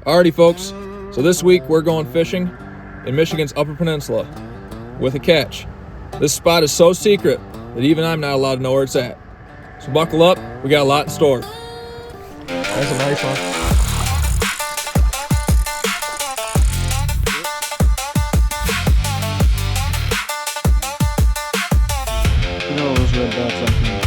Alrighty folks, so this week we're going fishing in Michigan's Upper Peninsula with a catch. This spot is so secret that even I'm not allowed to know where it's at. So buckle up, we got a lot in store. That's a nice one. You know those red dots on here.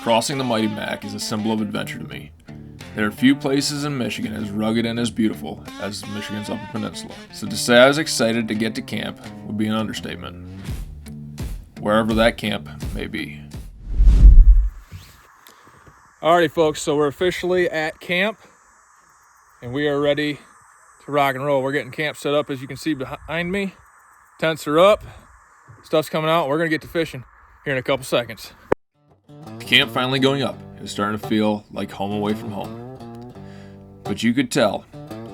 Crossing the Mighty Mac is a symbol of adventure to me. There are few places in Michigan as rugged and as beautiful as Michigan's Upper Peninsula, so to say I was excited to get to camp would be an understatement, wherever that camp may be. Alrighty folks, so we're officially at camp and we are ready to rock and roll. We're getting camp set up as you can see behind me. Tents are up, stuff's coming out, and we're gonna get to fishing here in a couple seconds. The camp finally going up is starting to feel like home away from home. But you could tell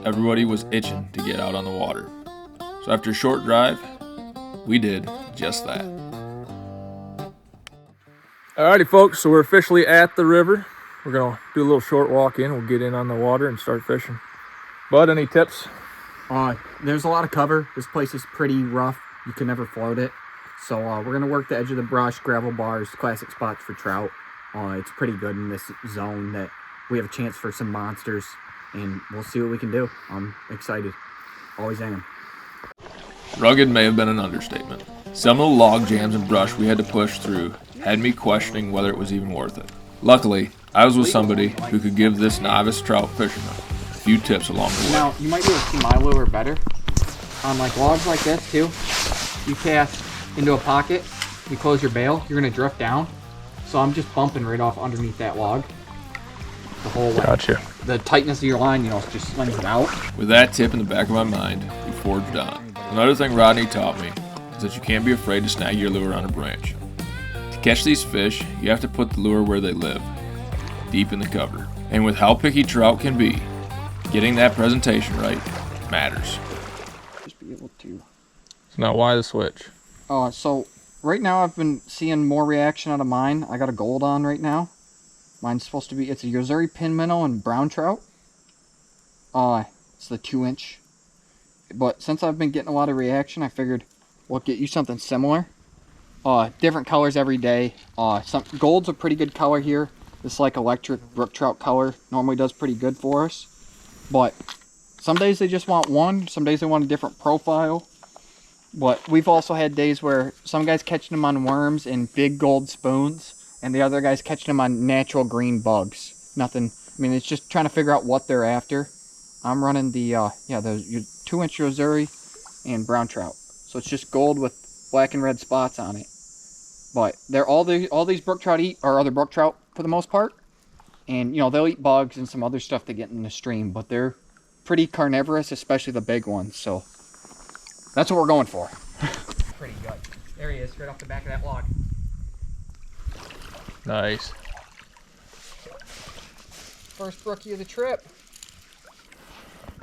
everybody was itching to get out on the water. So after a short drive, we did just that. Alrighty folks, so we're officially at the river. We're gonna do a little short walk in. We'll get in on the water and start fishing. Bud, any tips? There's a lot of cover. This place is pretty rough. You can never float it. So we're going to work the edge of the brush, gravel bars, classic spots for trout. It's pretty good in this zone that we have a chance for some monsters, and we'll see what we can do. I'm excited. Always am. Rugged may have been an understatement. Some of the log jams and brush we had to push through had me questioning whether it was even worth it. Luckily, I was with somebody who could give this novice trout fisherman a few tips along the way. Now, you might be able to see my lure better. On like logs like this too, you cast into a pocket, you close your bail, you're going to drift down. So I'm just bumping right off underneath that log. The whole way. Gotcha. The tightness of your line, just slings it out. With that tip in the back of my mind, we forged on. Another thing Rodney taught me is that you can't be afraid to snag your lure on a branch. To catch these fish, you have to put the lure where they live, deep in the cover. And with how picky trout can be, getting that presentation right matters. Just be able to. So now why the switch? So right now I've been seeing more reaction out of mine. I got a gold on right now. Mine's supposed to be, it's a Missouri pin minnow and brown trout. It's the 2-inch. But since I've been getting a lot of reaction, I figured we'll get you something similar. Different colors every day. Gold's a pretty good color here. This like electric brook trout color normally does pretty good for us. But some days they just want one. Some days they want a different profile. But we've also had days where some guys catching them on worms and big gold spoons, and the other guys catching them on natural green bugs. Nothing. I mean, it's just trying to figure out what they're after. I'm running the 2-inch Missouri and brown trout. So it's just gold with black and red spots on it. But they're all these brook trout eat are other brook trout for the most part, and they'll eat bugs and some other stuff they get in the stream. But they're pretty carnivorous, especially the big ones. So that's what we're going for. Pretty good. There he is, right off the back of that log. Nice. First brookie of the trip.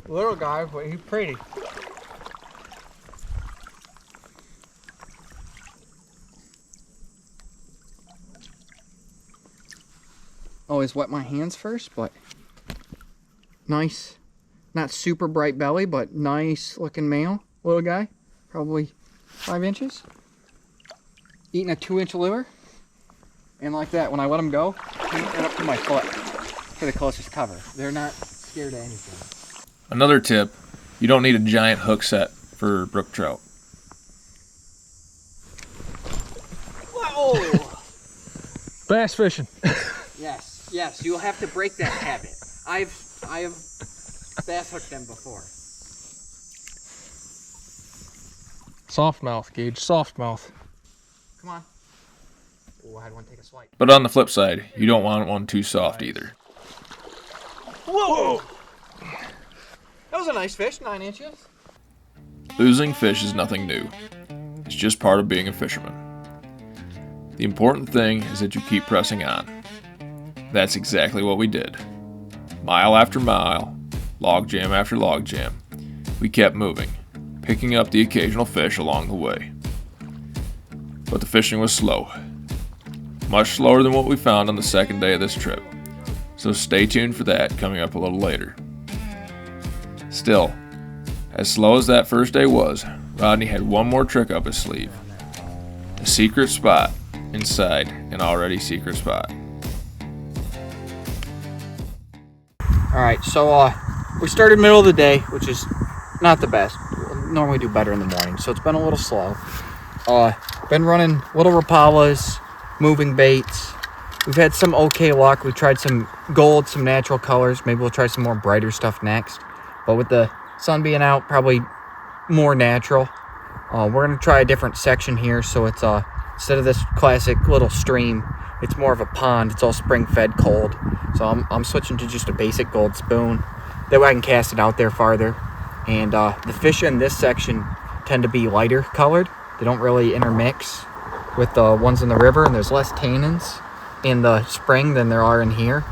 Little guy, but he's pretty. Always wet my hands first, but nice. Not super bright belly, but nice looking male. Little guy, probably 5 inches. Eating a 2-inch lure. And like that, when I let them go, he went up to my foot for the closest cover. They're not scared of anything. Another tip, you don't need a giant hook set for brook trout. Whoa! Bass fishing. Yes, you'll have to break that habit. I have bass hooked them before. Soft mouth, Gage, soft mouth. Come on. Oh, I had one take a swipe. But on the flip side, you don't want one too soft either. Whoa! That was a nice fish, 9 inches. Losing fish is nothing new. It's just part of being a fisherman. The important thing is that you keep pressing on. That's exactly what we did. Mile after mile, log jam after log jam. We kept moving, picking up the occasional fish along the way. But the fishing was slow. Much slower than what we found on the second day of this trip. So stay tuned for that coming up a little later. Still, as slow as that first day was, Rodney had one more trick up his sleeve. A secret spot inside an already secret spot. Alright, so we started middle of the day, which is not the best. We'll normally do better in the morning, so it's been a little slow. Been running little Rapalas, moving baits. We've had some okay luck. We tried some gold, some natural colors. Maybe we'll try some more brighter stuff next. But with the sun being out, probably more natural. We're going to try a different section here, so it's instead of this classic little stream, it's more of a pond. It's all spring-fed cold. So I'm switching to just a basic gold spoon. That way I can cast it out there farther. And the fish in this section tend to be lighter colored. They don't really intermix with the ones in the river, and there's less tannins in the spring than there are in here.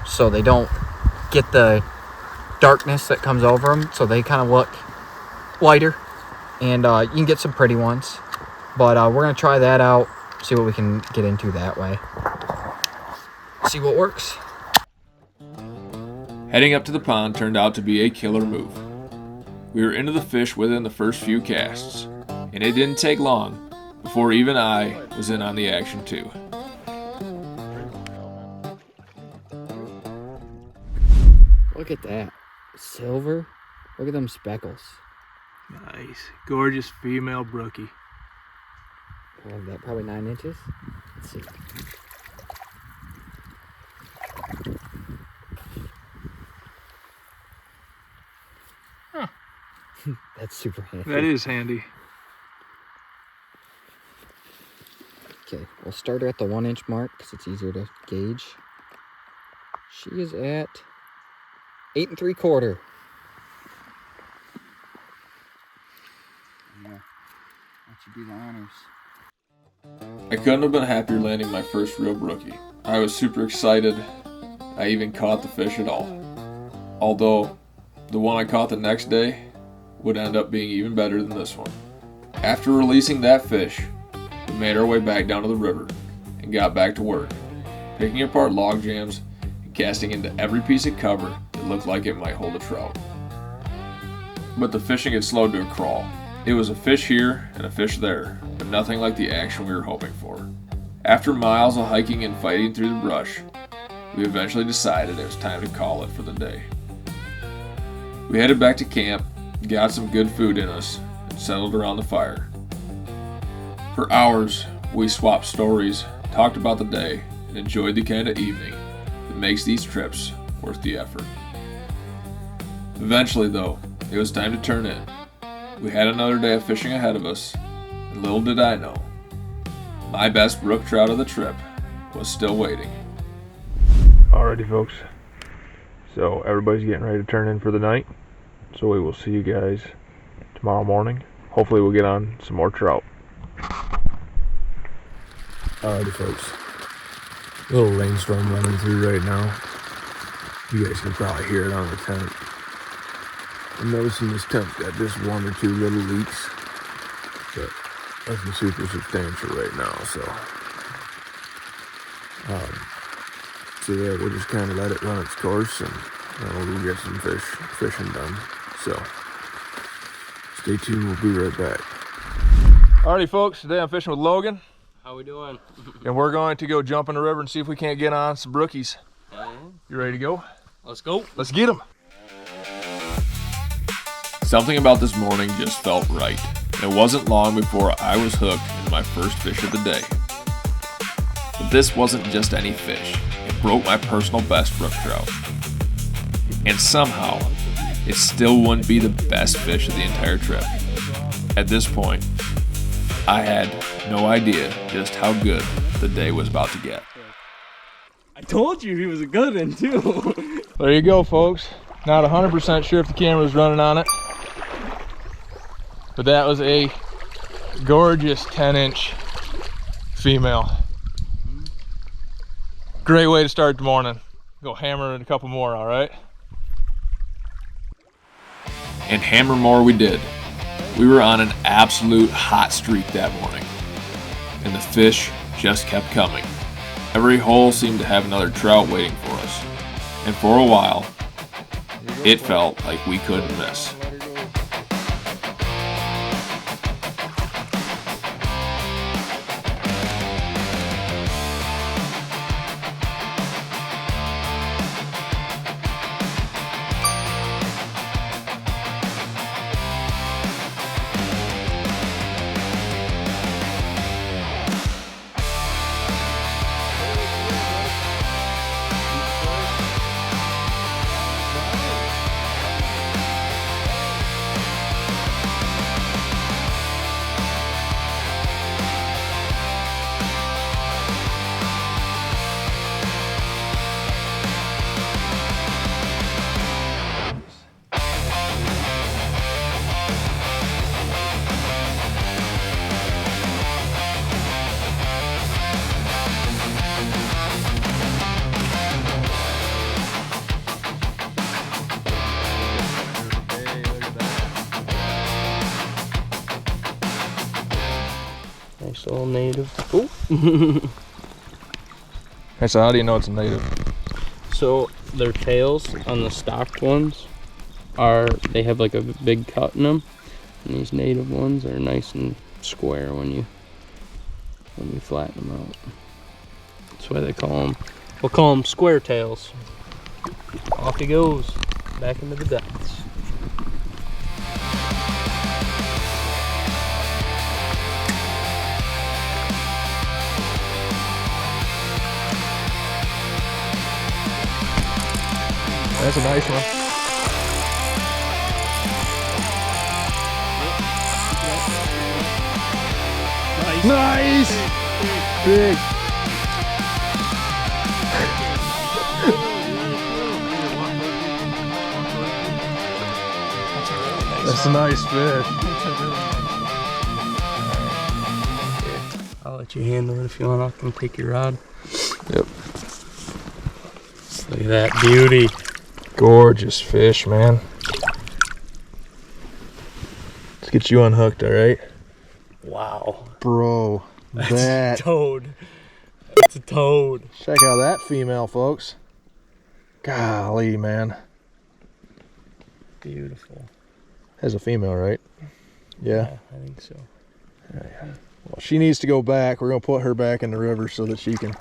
So they don't get the darkness that comes over them. So they kind of look lighter. And you can get some pretty ones. But we're going to try that out, see what we can get into that way. See what works. Heading up to the pond turned out to be a killer move. We were into the fish within the first few casts, and it didn't take long before even I was in on the action too. Look at that. Silver. Look at them speckles. Nice. Gorgeous female brookie. I love that. Probably 9 inches. Let's see. Huh. That's super handy. That is handy. Okay, we'll start her at the 1 inch mark because it's easier to gauge. She is at 8 3/4. Yeah, that should be the honors. I couldn't have been happier landing my first real brookie. I was super excited. I even caught the fish at all. Although, the one I caught the next day would end up being even better than this one. After releasing that fish, we made our way back down to the river and got back to work, picking apart log jams and casting into every piece of cover that looked like it might hold a trout. But the fishing had slowed to a crawl. It was a fish here and a fish there, but nothing like the action we were hoping for. After miles of hiking and fighting through the brush, we eventually decided it was time to call it for the day. We headed back to camp, got some good food in us, and settled around the fire. For hours, we swapped stories, talked about the day, and enjoyed the kind of evening that makes these trips worth the effort. Eventually, though, it was time to turn in. We had another day of fishing ahead of us, and little did I know, my best brook trout of the trip was still waiting. Alrighty folks, so everybody's getting ready to turn in for the night, so we will see you guys tomorrow morning. Hopefully we'll get on some more trout. Alrighty folks, little rainstorm running through right now. You guys can probably hear it on the tent. I'm noticing this tent got just 1 or 2 little leaks, but nothing super substantial right now, so yeah, we'll just kind of let it run its course, and we'll get some fishing done. So stay tuned, we'll be right back. Alrighty folks, today I'm fishing with Logan. How we doing? And we're going to go jump in the river and see if we can't get on some brookies. You ready to go? Let's go. Let's get them. Something about this morning just felt right. And it wasn't long before I was hooked in my first fish of the day. But this wasn't just any fish. It broke my personal best brook trout. And somehow, it still wouldn't be the best fish of the entire trip. At this point, I had no idea just how good the day was about to get. I told you he was a good one too. There you go, folks. Not 100% sure if the camera was running on it, but that was a gorgeous 10-inch female. Great way to start the morning. Go hammer in a couple more, all right? And hammer more we did. We were on an absolute hot streak that morning, and the fish just kept coming. Every hole seemed to have another trout waiting for us, and for a while, it felt like we couldn't miss. Nice little native. Oh. Hey, so how do you know it's a native? So their tails on the stocked ones they have like a big cut in them, and these native ones are nice and square when you flatten them out. That's why we'll call them square tails. Off he goes, back into the depths. That's a nice one. Nice! Big. That's a nice fish. I'll let you handle it if you want. I can take your rod. Yep. Look at that beauty. Gorgeous fish, man. Let's get you unhooked, all right? Wow. Bro, That's that. a toad. That's a toad. Check out that female, folks. Golly, man. Beautiful. Has a female, right? Yeah. I think so. Well, she needs to go back. We're gonna put her back in the river so that she can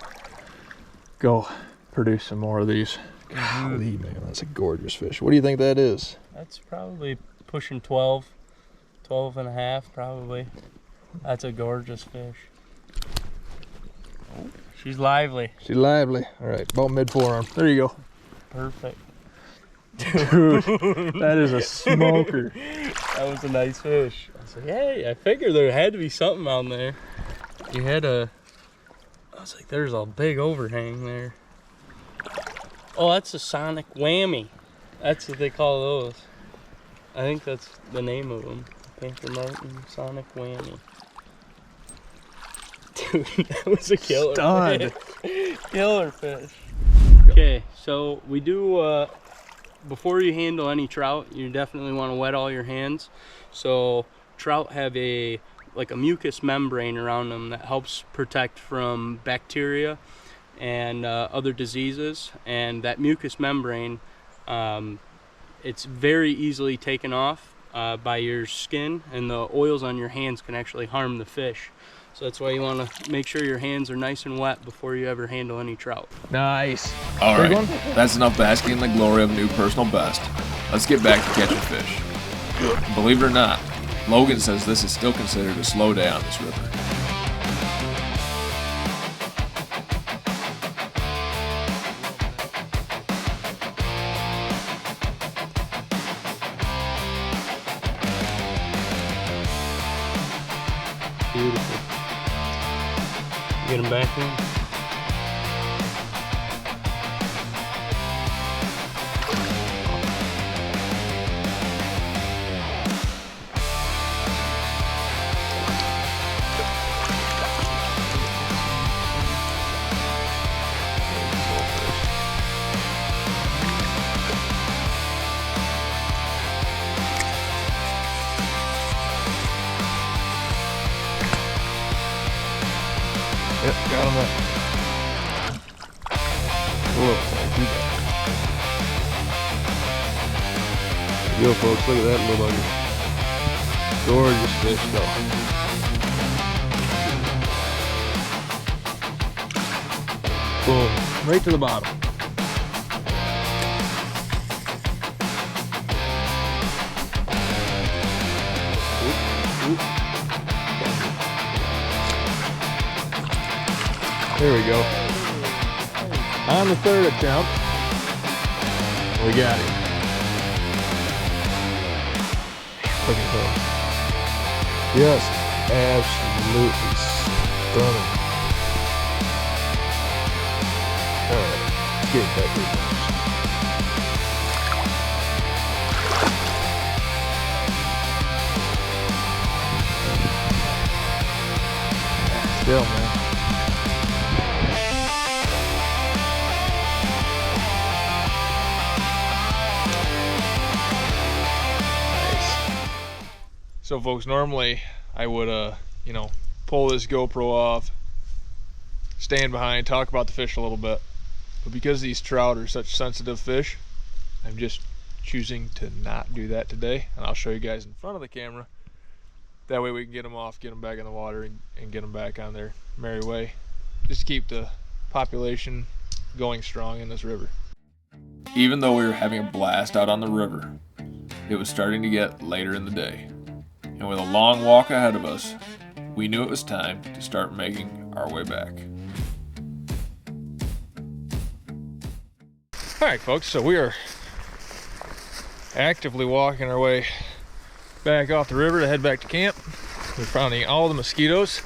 go produce some more of these. Golly, man, that's a gorgeous fish. What do you think that is? That's probably pushing 12 and a half, probably. That's a gorgeous fish. Oh, she's lively. She's lively. All right, about mid forearm. There you go. Perfect. Dude, that is a smoker. That was a nice fish. I was like, hey, I figured there had to be something on there. I was like, there's a big overhang there. Oh, that's a sonic whammy. That's what they call those. I think that's the name of them. Panther Martin Sonic Whammy. Dude, that was a killer Stud. fish. Killer fish. Okay, so we do, before you handle any trout, you definitely want to wet all your hands. So trout have like a mucous membrane around them that helps protect from bacteria and other diseases. And that mucous membrane, it's very easily taken off by your skin, and the oils on your hands can actually harm the fish. So that's why you want to make sure your hands are nice and wet before you ever handle any trout. Nice. All Big right, one? that's enough basking in the glory of a new personal best. Let's get back to catching fish. Believe it or not, Logan says this is still considered a slow day on this river. Beautiful. Get them back in. Yep, got him up. Whoa, too bad. There you go, folks. Look at that little bugger. Gorgeous fish, though. Boom, right to the bottom. There we go. On the third attempt, we got him. Fucking close. Just absolutely stunning. Alright, let's get it back here. Still, man. So folks, normally I would you know, pull this GoPro off, stand behind, talk about the fish a little bit. But because these trout are such sensitive fish, I'm just choosing to not do that today. And I'll show you guys in front of the camera. That way we can get them off, get them back in the water, and get them back on their merry way. Just to keep the population going strong in this river. Even though we were having a blast out on the river, it was starting to get later in the day. And with a long walk ahead of us, we knew it was time to start making our way back. All right, folks, so we are actively walking our way back off the river to head back to camp. We're finding all the mosquitoes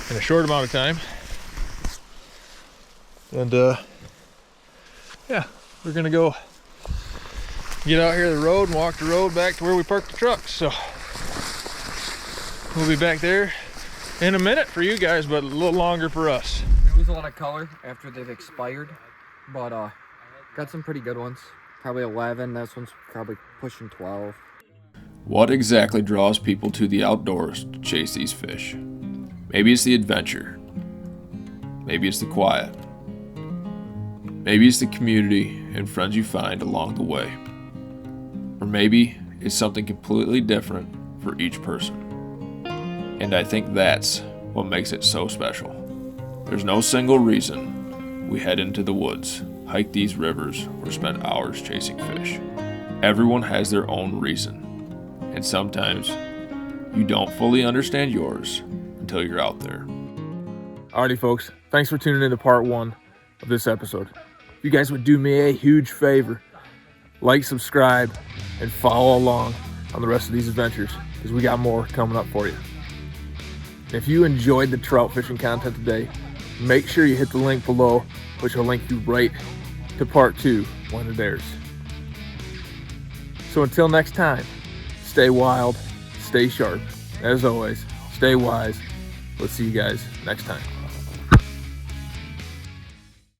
in a short amount of time. And yeah, we're gonna go get out here the road and walk the road back to where we parked the truck. So we'll be back there in a minute for you guys, but a little longer for us. They lose a lot of color after they've expired, but got some pretty good ones. Probably 11. This one's probably pushing 12. What exactly draws people to the outdoors to chase these fish? Maybe it's the adventure. Maybe it's the quiet. Maybe it's the community and friends you find along the way. Or maybe it's something completely different for each person. And I think that's what makes it so special. There's no single reason we head into the woods, hike these rivers, or spend hours chasing fish. Everyone has their own reason. And sometimes you don't fully understand yours until you're out there. Alrighty, folks, thanks for tuning in to part 1 of this episode. If you guys would do me a huge favor, like, subscribe, and follow along on the rest of these adventures, because we got more coming up for you. If you enjoyed the trout fishing content today, make sure you hit the link below, which will link you right to part 2 when it airs. So until next time, stay wild, stay sharp. As always, stay wise. Let's see you guys next time.